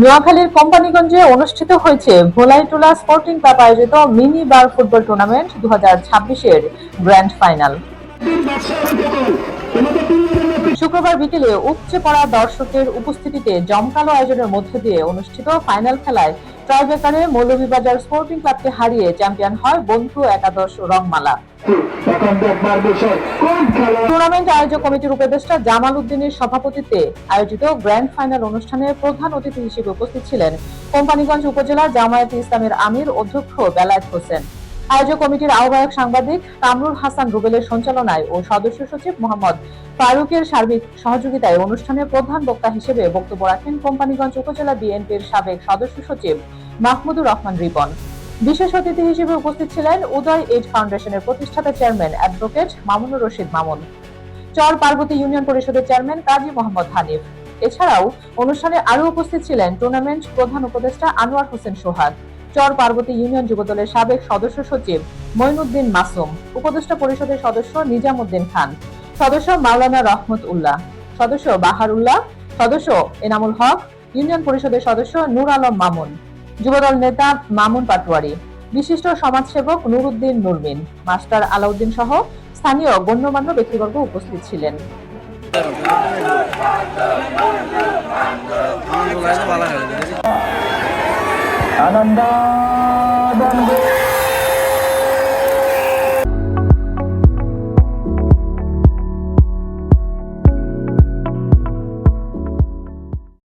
নোয়াখালীর কোম্পানিগঞ্জে অনুষ্ঠিত হয়েছে ভোলাইটোলা স্পোর্টিং ক্লাব আয়োজিত মিনি বার ফুটবল টুর্নামেন্ট 2026-এর গ্র্যান্ড ফাইনাল। শুক্রবার বিকেলে উপচে পড়া দর্শকের উপস্থিতিতে জমকালো আয়োজনের মধ্য দিয়ে অনুষ্ঠিত ফাইনাল খেলায় ট্রাইবেকারে মৌলভীবাজার স্পোর্টিং ক্লাবকে হারিয়ে চ্যাম্পিয়ন হয় বন্ধু একাদশ রংমালা। টুর্নামেন্ট আয়োজক কমিটির উপদেষ্টা জামাল উদ্দিনের সভাপতিত্বে আয়োজিত গ্র্যান্ড ফাইনাল অনুষ্ঠানে প্রধান অতিথি হিসেবে উপস্থিত ছিলেন কোম্পানিগঞ্জ উপজেলা জামায়াতে ইসলামের আমির অধ্যক্ষ বেলায়েত হোসেন। আয়োজক কমিটির আহ্বায়ক সাংবাদিক কামরুল হাসান রুবেলের সঞ্চালনায় ও সদস্য সচিব মোহাম্মদ ফারুকের সার্বিক সহযোগিতায় অনুষ্ঠানের প্রধান বক্তা হিসেবে বক্তব্য রাখেন কোম্পানিগঞ্জ উপজেলা বিএনপির সাবেক সদস্য সচিব মাহমুদুর রহমান রিপন। বিশেষ অতিথি হিসেবে উপস্থিত ছিলেন উদয় এইড ফাউন্ডেশনের প্রতিষ্ঠাতা চেয়ারম্যান অ্যাডভোকেট মামুনুর রশিদ মামুন, চর পার্বতী ইউনিয়ন পরিষদের চেয়ারম্যান কাজী মোহাম্মদ হানিফ। এছাড়াও অনুষ্ঠানে আরো উপস্থিত ছিলেন টুর্নামেন্ট প্রধান উপদেষ্টা আনোয়ার হোসেন সোহাগ, চর পার্বতী ইউনিয়ন যুবদলের সাবেক সদস্য সচিব মঈনুদ্দিন মাসুম, উপদেষ্টা পরিষদের সদস্য নিজামুদ্দিন খান, সদস্য মাওলানা রহমত উল্লাহ, সদস্য বাহার উল্লাহ, সদস্য এনামুল হক, ইউনিয়ন পরিষদের সদস্য নূর আলম মামুন, যুবদল নেতা মামুন পাটোয়ারি, বিশিষ্ট সমাজসেবক নুরুদ্দিন নুরমিন, মাস্টার আলাউদ্দিন সহ স্থানীয় গণ্যমান্য ব্যক্তিবর্গ উপস্থিত ছিলেন। আনন্দ